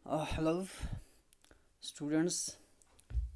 Hello, students.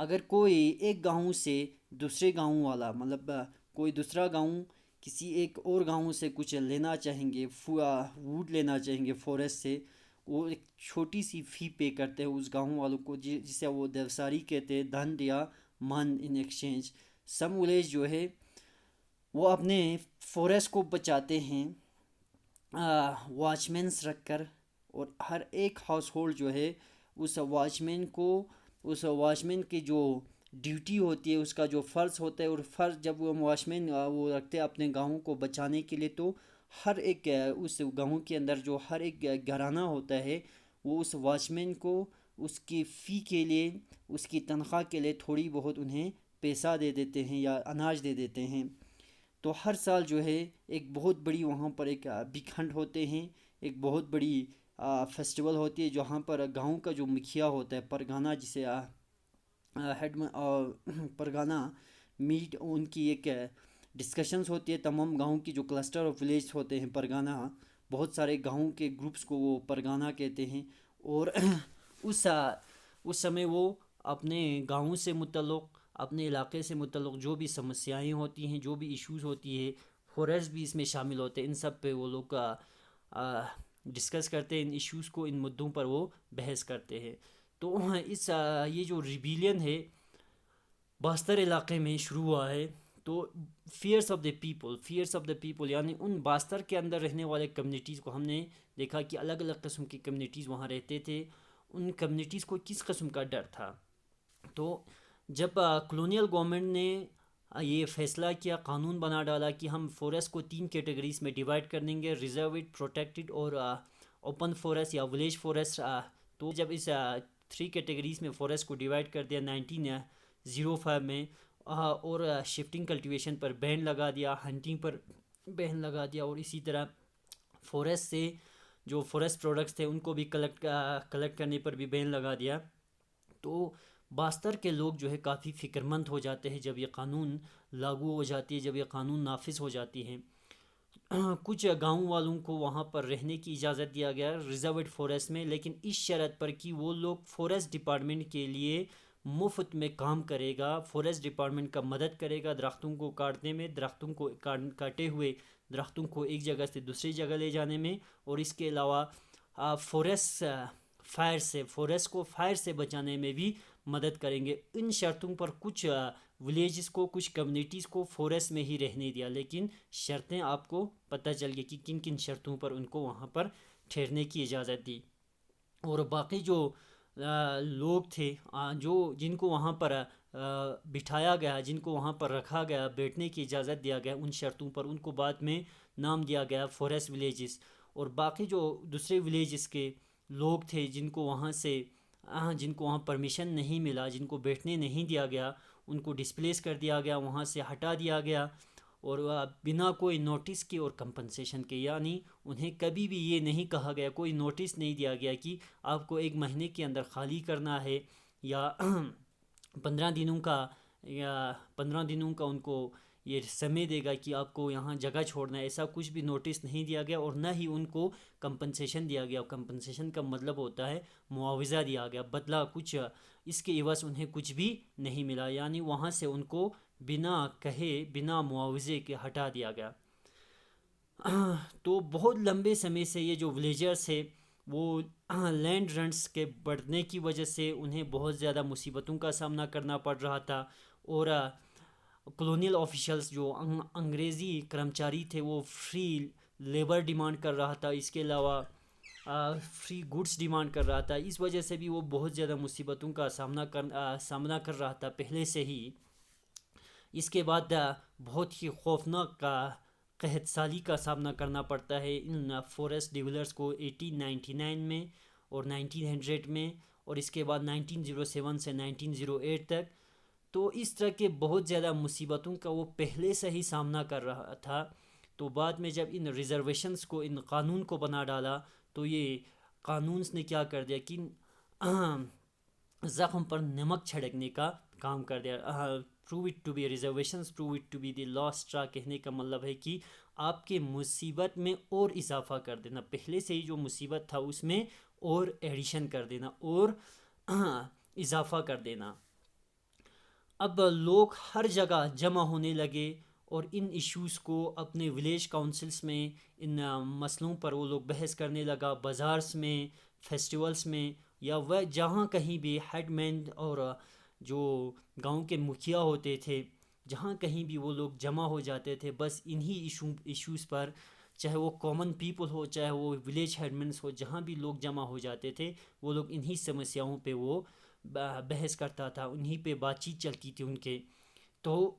اگر کوئی ایک گاؤں سے دوسرے گاؤں والا مطلب کوئی دوسرا گاؤں کسی ایک اور گاؤں سے کچھ لینا چاہیں گے، ووڈ لینا چاہیں گے فورسٹ سے، وہ ایک چھوٹی سی فی پے کرتے ہیں اس گاؤں والوں کو، جسے وہ دیوساری کہتے ہیں، دنڈ یا من ان ایکسچینج۔ سم ولیج جو ہے وہ اپنے فورسٹ کو بچاتے ہیں واچ مینس رکھ کر، اور ہر ایک ہاؤس ہولڈ جو ہے اس واچ مین کی جو ڈیوٹی ہوتی ہے، اس کا جو فرض ہوتا ہے، اور فرض جب وہ واچ مین وہ رکھتے ہیں اپنے گاؤں کو بچانے کے لیے، تو ہر ایک اس گاؤں کے اندر جو ہر ایک گھرانہ ہوتا ہے وہ اس واچ مین کو اس کی فی کے لیے، اس کی تنخواہ کے لیے تھوڑی بہت انہیں پیسہ دے دیتے ہیں یا اناج دے دیتے ہیں۔ تو ہر سال جو ہے ایک بہت بڑی وہاں پر ایک بگ ہنٹ ہوتے ہیں، ایک بہت بڑی فیسٹیول ہوتی ہے جہاں پر گاؤں کا جو مکھیا ہوتا ہے، پرگانہ جسے ہیڈ پرگانہ میٹ، ان کی ایک ڈسکشنز ہوتی ہے، تمام گاؤں کی جو کلسٹر آف ولیج ہوتے ہیں پرگانہ، بہت سارے گاؤں کے گروپس کو وہ پرگانہ کہتے ہیں، اور اس سمے وہ اپنے گاؤں سے متعلق، اپنے علاقے سے متعلق جو بھی سمسیائیں ہوتی ہیں، جو بھی ایشوز ہوتی ہے، فورسٹ بھی اس میں شامل ہوتے ہیں، ان سب پہ وہ لوگ ڈسکس کرتے ہیں، ان ایشوز کو، ان مدعوں پر وہ بحث کرتے ہیں۔ تو یہ جو ریبیلین ہے باستر علاقے میں شروع ہوا ہے، تو فیئرس آف دا پیپل یعنی ان باستر کے اندر رہنے والے کمیونٹیز کو ہم نے دیکھا کہ الگ الگ قسم کی کمیونٹیز وہاں رہتے تھے، ان کمیونٹیز کو کس قسم کا ڈر تھا۔ تو جب کلونیل گورنمنٹ نے یہ فیصلہ کیا، قانون بنا ڈالا کہ ہم فورسٹ کو 3 کیٹیگریز میں ڈیوائڈ کر دیں گے، ریزروڈ، پروٹیکٹڈ اور اوپن فورسٹ یا ولیج فورسٹ۔ تو جب اس 3 کیٹیگریز میں فورسٹ کو ڈیوائڈ کر دیا 1905 میں، اور شفٹنگ کلٹیویشن پر بین لگا دیا، ہنٹنگ پر بین لگا دیا، اور اسی طرح فورسٹ سے جو فورسٹ پروڈکٹس تھے ان کو بھی کلیکٹ کرنے پر بھی بین لگا دیا۔ تو باستر کے لوگ جو ہے کافی فکر مند ہو جاتے ہیں جب یہ قانون لاگو ہو جاتی ہے، جب یہ قانون نافذ ہو جاتی ہے۔ کچھ گاؤں والوں کو وہاں پر رہنے کی اجازت دیا گیا ریزروڈ فورسٹ میں، لیکن اس شرط پر کہ وہ لوگ فورسٹ ڈپارٹمنٹ کے لیے مفت میں کام کرے گا، فورسٹ ڈپارٹمنٹ کا مدد کرے گا درختوں کو کاٹنے میں، درختوں کو کاٹے ہوئے درختوں کو ایک جگہ سے دوسری جگہ لے جانے میں، اور اس کے علاوہ فورسٹ کو فائر سے بچانے میں بھی مدد کریں گے۔ ان شرطوں پر کچھ ولیجز کو، کچھ کمیونٹیز کو فورسٹ میں ہی رہنے دیا، لیکن شرطیں آپ کو پتہ چل گئی کہ کن کن شرطوں پر ان کو وہاں پر ٹھہرنے کی اجازت دی۔ اور باقی جو لوگ تھے جن کو وہاں پر بٹھایا گیا، جن کو وہاں پر رکھا گیا، بیٹھنے کی اجازت دیا گیا ان شرطوں پر، ان کو بعد میں نام دیا گیا فورسٹ ولیجز۔ اور باقی جو دوسرے ولیجز کے لوگ تھے جن کو وہاں پرمیشن نہیں ملا، جن کو بیٹھنے نہیں دیا گیا، ان کو ڈسپلیس کر دیا گیا، وہاں سے ہٹا دیا گیا، اور بنا کوئی نوٹس کے اور کمپنسیشن کے، یعنی انہیں کبھی بھی یہ نہیں کہا گیا، کوئی نوٹس نہیں دیا گیا کہ آپ کو 1 مہینے کے اندر خالی کرنا ہے، یا 15 دنوں کا ان کو یہ سمے دے گا کہ آپ کو یہاں جگہ چھوڑنا ہے، ایسا کچھ بھی نوٹس نہیں دیا گیا، اور نہ ہی ان کو کمپنسیشن دیا گیا۔ کمپنسیشن کا مطلب ہوتا ہے معاوضہ دیا گیا، بدلہ، کچھ اس کے عوض انہیں کچھ بھی نہیں ملا، یعنی وہاں سے ان کو بنا کہے، بنا معاوضے کے ہٹا دیا گیا۔ تو بہت لمبے سمے سے یہ جو ولیجرز ہے وہ لینڈ رنٹس کے بڑھنے کی وجہ سے انہیں بہت زیادہ مصیبتوں کا سامنا کرنا پڑ رہا تھا، اور کلونیل آفیشلز جو انگریزی کرمچاری تھے وہ فری لیبر ڈیمانڈ کر رہا تھا، اس کے علاوہ فری گڈس ڈیمانڈ کر رہا تھا، اس وجہ سے بھی وہ بہت زیادہ مصیبتوں کا سامنا کر رہا تھا پہلے سے ہی۔ اس کے بعد بہت ہی خوفناک قحط سالی کا سامنا کرنا پڑتا ہے ان فورسٹ ڈویلرز کو 1899 میں اور 1900 میں، اور اس کے بعد 1907 سے 1908 تک۔ تو اس طرح کے بہت زیادہ مصیبتوں کا وہ پہلے سے ہی سامنا کر رہا تھا۔ تو بعد میں جب ان ریزرویشنز کو، ان قانون کو بنا ڈالا، تو یہ قانونز نے کیا کر دیا کہ زخم پر نمک چھڑکنے کا کام کر دیا۔ Prove it to be reservations, prove it to be the last straw, کہنے کا مطلب ہے کہ آپ کے مصیبت میں اور اضافہ کر دینا، پہلے سے ہی جو مصیبت تھا اس میں اور ایڈیشن کر دینا، اور اضافہ کر دینا۔ اب لوگ ہر جگہ جمع ہونے لگے اور ان ایشوز کو اپنے ولیج کاؤنسلس میں ان مسئلوں پر وہ لوگ بحث کرنے لگا، بازارس میں، فیسٹیولس میں، یا وہ جہاں کہیں بھی ہیڈ مین اور جو گاؤں کے مکھیا ہوتے تھے، جہاں کہیں بھی وہ لوگ جمع ہو جاتے تھے، بس انہی ایشوز پر، چاہے وہ کامن پیپل ہو، چاہے وہ ولیج ہیڈمنس ہو، جہاں بھی لوگ جمع ہو جاتے تھے وہ لوگ انہی سمسیاؤں پہ وہ بحث کرتا تھا، انہی پہ بات چیت چلتی تھی ان کے. تو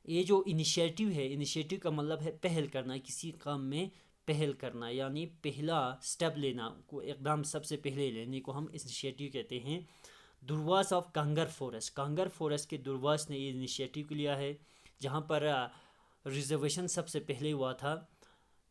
یہ جو انیشیٹو ہے، انیشیٹو کا مطلب ہے پہل کرنا، کسی کام میں پہل کرنا، یعنی پہلا سٹیپ لینا، کو اقدام سب سے پہلے لینے کو ہم انیشیٹو کہتے ہیں. درواس آف کانگر فورسٹ، کانگر فورسٹ کے درواس نے یہ انیشیٹو لیا ہے، جہاں پر ریزرویشن سب سے پہلے ہوا تھا.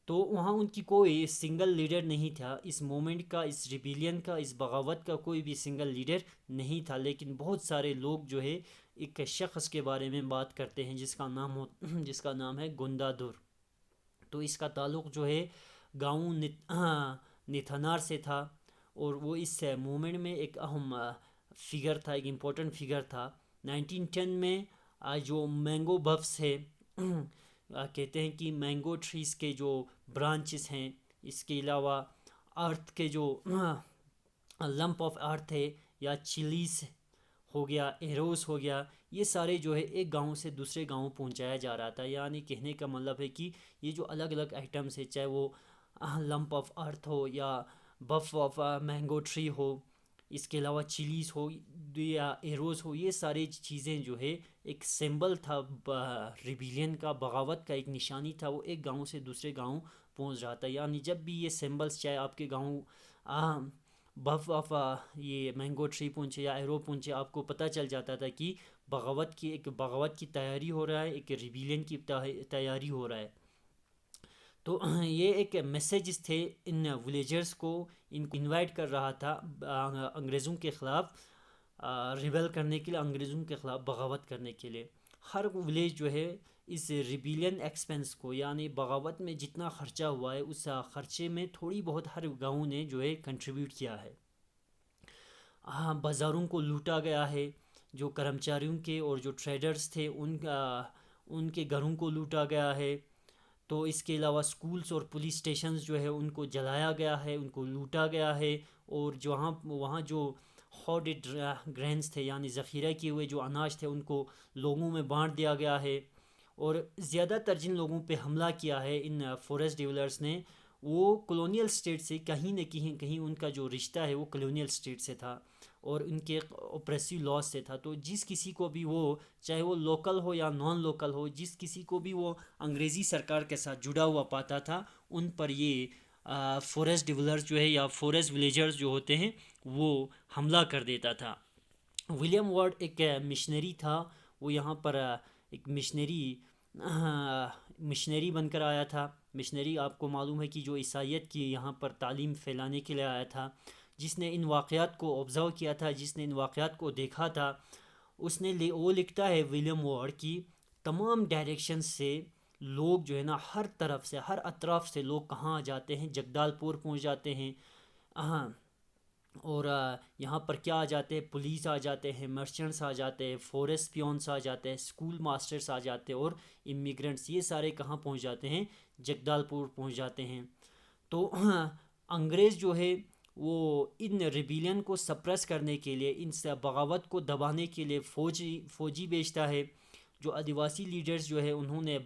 تو وہاں ان کی کوئی سنگل لیڈر نہیں تھا، اس مومنٹ کا، اس ریبیلین کا، اس بغاوت کا کوئی بھی سنگل لیڈر نہیں تھا، لیکن بہت سارے لوگ جو ہے ایک شخص کے بارے میں بات کرتے ہیں جس کا نام ہے گندا دور. تو اس کا تعلق جو ہے گاؤں نیتھانار سے تھا، اور وہ اس موومنٹ میں ایک اہم فگر تھا، ایک امپورٹنٹ فگر تھا. 1910 میں جو مینگو بفس ہے، کہتے ہیں کہ مینگو ٹریز کے جو برانچز ہیں، اس کے علاوہ ارتھ کے جو لمپ آف ارتھ ہے، یا چلیز ہو گیا، ایروز ہو گیا، یہ سارے جو ہے ایک گاؤں سے دوسرے گاؤں پہنچایا جا رہا تھا. یعنی کہنے کا مطلب ہے کہ یہ جو الگ الگ آئٹمس ہے، چاہے وہ لمپ آف ارتھ ہو، یا بف آف مینگو ٹری ہو، اس کے علاوہ چلیز ہو، یا ایروز ہو، یہ ساری چیزیں جو ہے ایک سمبل تھا ریبیلین کا، بغاوت کا ایک نشانی تھا. وہ ایک گاؤں سے دوسرے گاؤں پہنچ رہا تھا. یعنی جب بھی یہ سمبلس، چاہے آپ کے گاؤں بف آف یہ مینگو ٹری پہنچے یا ایرو پہنچے، آپ کو پتہ چل جاتا تھا کہ بغاوت کی تیاری ہو رہا ہے، ایک ریبیلین کی تیاری ہو رہا ہے. تو یہ ایک میسیجز تھے ان ولیجرز کو، ان کو انوائٹ کر رہا تھا انگریزوں کے خلاف ریبیل کرنے کے لیے، انگریزوں کے خلاف بغاوت کرنے کے لیے. ہر ولیج جو ہے اس ریبیلین ایکسپنس کو، یعنی بغاوت میں جتنا خرچہ ہوا ہے، اس خرچے میں تھوڑی بہت ہر گاؤں نے جو ہے کنٹریبیوٹ کیا ہے. بازاروں کو لوٹا گیا ہے، جو کرمچاریوں کے اور جو ٹریڈرز تھے ان کے گھروں کو لوٹا گیا ہے. تو اس کے علاوہ سکولز اور پولیس سٹیشنز جو ہے ان کو جلایا گیا ہے، ان کو لوٹا گیا ہے. اور وہاں جو ہوڈڈ گرینز تھے، یعنی ذخیرہ کیے ہوئے جو اناج تھے، ان کو لوگوں میں بانٹ دیا گیا ہے. اور زیادہ تر جن لوگوں پہ حملہ کیا ہے ان فورسٹ ڈیولرز نے، وہ کلونیل سٹیٹ سے کہیں نہ کہیں ان کا جو رشتہ ہے وہ کلونیل سٹیٹ سے تھا، اور ان کے اوپریسو لاز سے تھا. تو جس کسی کو بھی وہ، چاہے وہ لوکل ہو یا نان لوکل ہو، جس کسی کو بھی وہ انگریزی سرکار کے ساتھ جڑا ہوا پاتا تھا، ان پر یہ فورسٹ ڈیولرز جو ہے یا فورسٹ ولیجرز جو ہوتے ہیں وہ حملہ کر دیتا تھا. ولیم وارڈ ایک مشنری تھا، وہ یہاں پر ایک مشنری بن کر آیا تھا. مشنری آپ کو معلوم ہے کہ جو عیسائیت کی یہاں پر تعلیم پھیلانے کے لیے آیا تھا، جس نے ان واقعات کو آبزرو کیا تھا، جس نے ان واقعات کو دیکھا تھا. اس نے وہ لکھتا ہے ولیم وارڈ کی تمام ڈائریکشن سے لوگ جو ہے نا، ہر طرف سے، ہر اطراف سے لوگ کہاں آ جاتے ہیں، جگدال پور پہنچ جاتے ہیں. اور یہاں پر کیا آ جاتے ہیں، پولیس آ جاتے ہیں، مرچنٹس آ جاتے ہیں، فورسٹ پیونس آ جاتے ہیں، اسکول ماسٹرس آ جاتے ہیں، اور امیگرنٹس، یہ سارے کہاں پہنچ جاتے ہیں، جگدال پور پہنچ جاتے ہیں. تو انگریز جو ہے وہ ان ریبیلین کو سپریس کرنے کے لیے، ان سے بغاوت کو دبانے کے لیے فوجی بھیجتا ہے. جو آدیواسی لیڈرز جو ہے انہوں نے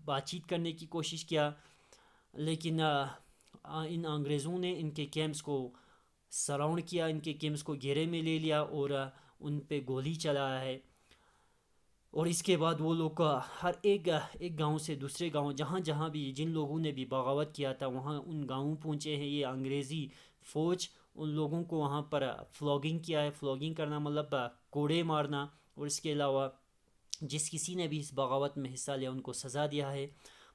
بات چیت کرنے کی کوشش کیا، لیکن ان انگریزوں نے ان کے کیمپس کو سراؤنڈ کیا، ان کے کیمپس کو گھیرے میں لے لیا، اور ان پہ گولی چلایا ہے. اور اس کے بعد وہ لوگ ہر ایک گاؤں سے دوسرے گاؤں، جہاں بھی جن لوگوں نے بھی بغاوت کیا تھا، وہاں ان گاؤں پہنچے ہیں یہ انگریزی فوج. ان لوگوں کو وہاں پر فلاگنگ کیا ہے. فلاگنگ کرنا مطلب کوڑے مارنا. اور اس کے علاوہ جس کسی نے بھی اس بغاوت میں حصہ لیا ان کو سزا دیا ہے.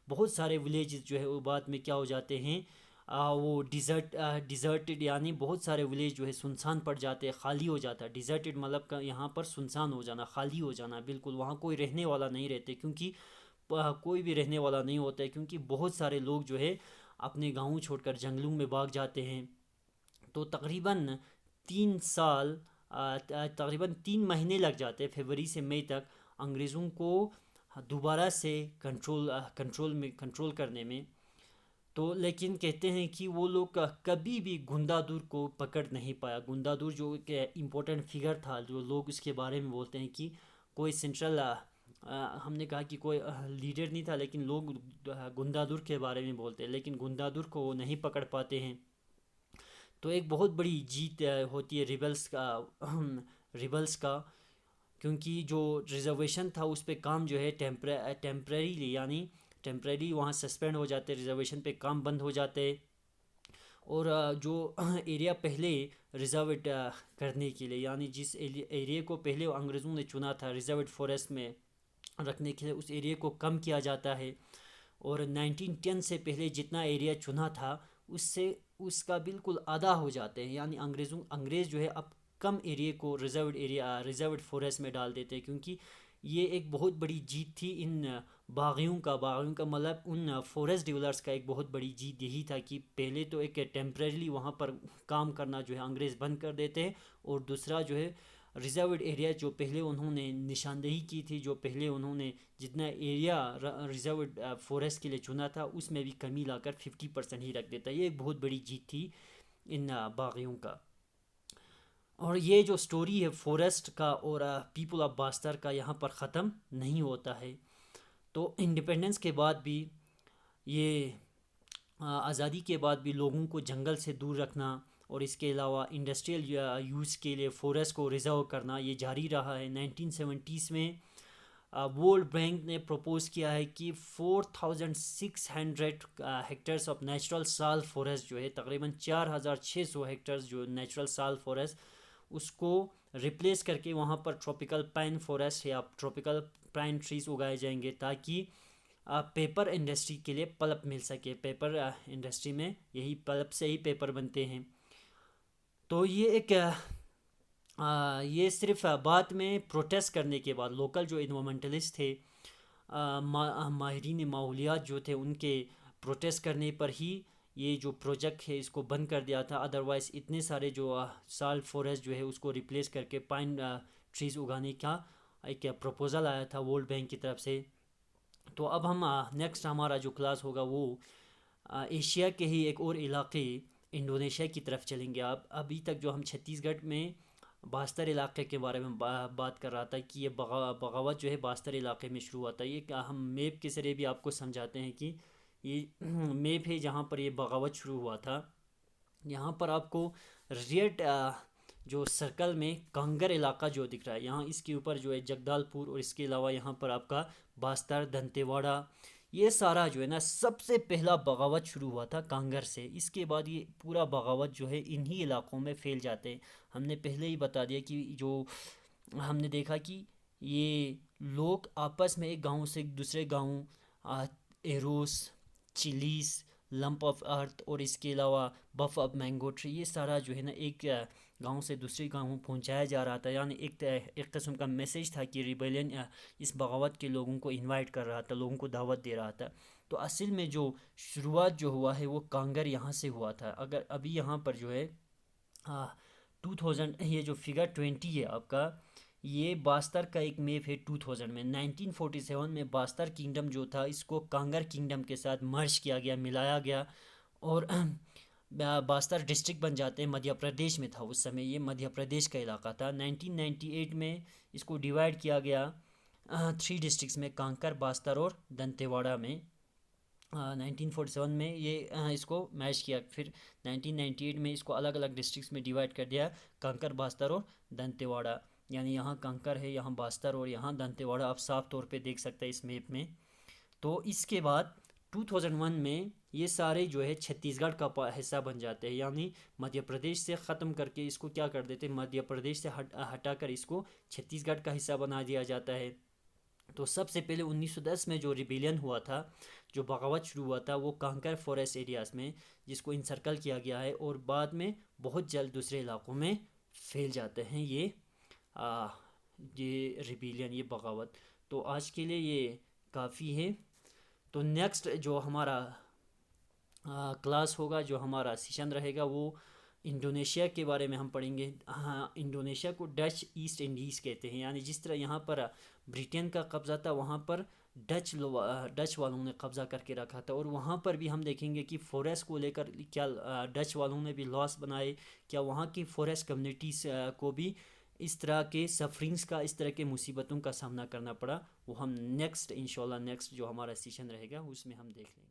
بہت سارے ولیجز جو ہے وہ بعد میں کیا ہو جاتے ہیں، وہ ڈیزرٹڈ، یعنی بہت سارے ولیج جو ہے سنسان پڑ جاتے ہیں، خالی ہو جاتا ہے. ڈیزرٹڈ مطلب یہاں پر سنسان ہو جانا، خالی ہو جانا بالکل. وہاں کوئی رہنے والا نہیں رہتے، کیونکہ کوئی بھی رہنے والا نہیں ہوتا ہے، کیونکہ بہت سارے لوگ جو ہے اپنے گاؤں چھوڑ کر جنگلوں میں بھاگ جاتے ہیں. تو تقریباً 3 سال تقریباً 3 مہینے لگ جاتے ہیں فروری سے مئی تک انگریزوں کو دوبارہ سے کنٹرول کرنے میں. تو لیکن کہتے ہیں کہ وہ لوگ کبھی بھی گندا دور کو پکڑ نہیں پایا. گندا دور جو ایک امپورٹنٹ فگر تھا, جو لوگ اس کے بارے میں بولتے ہیں کہ کوئی سینٹرل ہم نے کہا کہ کوئی لیڈر نہیں تھا, لیکن لوگ گندا دور کے بارے میں بولتے ہیں, لیکن گندا دور کو وہ نہیں پکڑ پاتے ہیں. تو ایک بہت بڑی جیت ہوتی ہے ریبلز کا, کیونکہ جو ریزرویشن تھا اس پہ کام جو ہے ٹیمپریریلی یعنی ٹیمپریری وہاں سسپینڈ ہو جاتے, ریزرویشن پہ کام بند ہو جاتے. اور جو ایریا پہلے ریزرویٹ کرنے کے لیے, یعنی جس ایریا کو پہلے انگریزوں نے چنا تھا ریزرویٹ فوریسٹ میں رکھنے کے لیے, اس ایریا کو کم کیا جاتا ہے. اور 1910 سے پہلے جتنا ایریا چنا تھا اس کا بالکل آدھا ہو جاتے ہیں, یعنی انگریز جو ہے اب کم ایریا کو ریزرویٹ فوریسٹ میں ڈال دیتے ہیں, کیونکہ یہ ایک بہت بڑی جیت تھی ان باغیوں کا مطلب ان فوریسٹ ڈیولرز کا ایک بہت بڑی جیت یہی تھا کہ پہلے تو ایک ٹیمپریریلی وہاں پر کام کرنا جو ہے انگریز بند کر دیتے ہیں, اور دوسرا جو ہے ریزروڈ ایریا جو پہلے انہوں نے نشاندہی کی تھی, جو پہلے انہوں نے جتنا ایریا ریزروڈ فوریسٹ کے لیے چنا تھا اس میں بھی کمی لا کر 50% ہی رکھ دیتا. یہ ایک بہت بڑی جیت تھی ان باغیوں کا. اور یہ جو سٹوری ہے فوریسٹ کا اور پیپل آف باستر کا یہاں پر ختم نہیں ہوتا ہے. تو انڈیپینڈنس کے بعد بھی یہ آزادی کے بعد بھی لوگوں کو جنگل سے دور رکھنا اور اس کے علاوہ انڈسٹریل یوز کے لیے فوریسٹ کو ریزرو کرنا یہ جاری رہا ہے. 1970s میں ورلڈ بینک نے پروپوز کیا ہے کہ 4600 ہیکٹرز آف نیچرل سال فوریسٹ جو ہے تقریباً 4600 ہیکٹرز جو نیچرل سال فوریسٹ اس کو ریپلیس کر کے وہاں پر ٹراپیکل پائن فوریسٹ یا ٹراپیکل پائن ٹریز اگائے جائیں گے, تاکہ پیپر انڈسٹری کے لیے پلپ مل سکے. پیپر انڈسٹری میں یہی پلپ سے ہی پیپر بنتے ہیں. تو یہ صرف بعد میں پروٹیسٹ کرنے کے بعد لوکل جو انوائرمنٹلسٹ تھے, ماہرین ماحولیات جو تھے, ان کے پروٹیسٹ کرنے پر ہی یہ جو پروجیکٹ ہے اس کو بند کر دیا تھا. ادروائز اتنے سارے جو سال فوریسٹ جو ہے اس کو ریپلیس کر کے پائن ٹریز اگانے کا ایک پروپوزل آیا تھا ورلڈ بینک کی طرف سے. تو اب ہم نیکسٹ ہمارا جو کلاس ہوگا وہ ایشیا کے ہی ایک اور علاقے انڈونیشیا کی طرف چلیں گے. ابھی تک جو ہم چھتیس گڑھ میں باستر علاقے کے بارے میں بات کر رہا تھا کہ یہ بغاوت جو ہے باستر علاقے میں شروع ہوتا ہے. یہ ہم میپ کے ذریعے بھی آپ کو سمجھاتے ہیں کہ یہ میپ ہے جہاں پر یہ بغاوت شروع ہوا تھا. یہاں پر آپ کو ریڈ جو سرکل میں کانگر علاقہ جو دکھ رہا ہے, یہاں اس کے اوپر جو ہے جگدال پور, اور اس کے علاوہ یہاں پر آپ کا باستر, دنتے واڑہ, یہ سارا جو ہے نا سب سے پہلا بغاوت شروع ہوا تھا کانگر سے. اس کے بعد یہ پورا بغاوت جو ہے انہی علاقوں میں پھیل جاتے ہیں. ہم نے پہلے ہی بتا دیا کہ جو ہم نے دیکھا کہ یہ لوگ آپس میں ایک گاؤں سے دوسرے گاؤں ایروس, چلیس, لمپ آف ارتھ اور اس کے علاوہ بف آف مینگو ٹری, یہ سارا جو ہے نا ایک گاؤں سے دوسرے گاؤں پہنچایا جا رہا تھا. یعنی ایک قسم کا میسیج تھا کہ ریبیلین اس بغاوت کے لوگوں کو انوائٹ کر رہا تھا, لوگوں کو دعوت دے رہا تھا. تو اصل میں جو شروعات جو ہوا ہے وہ کانگر یہاں سے ہوا تھا. اگر ابھی یہاں پر جو ہے 2000 یہ جو فگر 20 ہے آپ کا, یہ باستر کا ایک میپ ہے 2000 میں. 1947 میں باستر کنگڈم جو تھا اس کو کانگر کنگڈم کے ساتھ مرج کیا گیا, ملایا گیا, اور باستر ڈسٹرکٹ بن جاتے ہیں. مدھیہ پردیش میں تھا اس سمے, یہ مدھیہ پردیش کا علاقہ تھا. 1998 میں اس کو ڈیوائیڈ کیا گیا 3 ڈسٹرکٹس میں, کانکر, باستر اور دنتے واڑہ میں. 1947 میں یہ اس کو میچ کیا, پھر 1998 میں اس کو الگ الگ ڈسٹرکٹس میں ڈیوائیڈ کر دیا, کانکر, باستر اور دنتے واڑہ. یعنی یہاں کانکر ہے, یہاں باستر اور یہاں دنتے واڑہ, آپ صاف طور پہ دیکھ سکتے ہیں اس میپ میں. تو اس کے بعد 2001 میں یہ سارے جو ہے چھتیس گڑھ کا حصہ بن جاتے ہیں. یعنی مدھیہ پردیش سے ختم کر کے اس کو کیا کر دیتے ہیں, مدھیہ پردیش سے ہٹا کر اس کو چھتیس گڑھ کا حصہ بنا دیا جاتا ہے. تو سب سے پہلے 1910 میں جو ریبیلین ہوا تھا, جو بغاوت شروع ہوا تھا, وہ کانکر فوریسٹ ایریاز میں, جس کو انسرکل کیا گیا ہے, اور بعد میں بہت جلد دوسرے علاقوں میں پھیل جاتے ہیں یہ ریبیلین, یہ بغاوت. تو آج کے لیے یہ کافی ہے. تو نیکسٹ جو ہمارا کلاس ہوگا, جو ہمارا سیشن رہے گا, وہ انڈونیشیا کے بارے میں ہم پڑھیں گے. ہاں، انڈونیشیا کو ڈچ ایسٹ انڈیز کہتے ہیں، یعنی جس طرح یہاں پر برٹن کا قبضہ تھا، وہاں پر ڈچ والوں نے قبضہ کر کے رکھا تھا. اور وہاں پر بھی ہم دیکھیں گے کہ فوریسٹ کو لے کر کیا ڈچ والوں نے بھی لاس بنائے، کیا وہاں کی فوریسٹ کمیونٹیز کو بھی اس طرح کے سفرنگز کا، اس طرح کے مصیبتوں کا سامنا کرنا پڑا. وہ ہم نیکسٹ انشاءاللہ نیکسٹ جو ہمارا سیشن رہے گا اس میں ہم دیکھ لیں گے.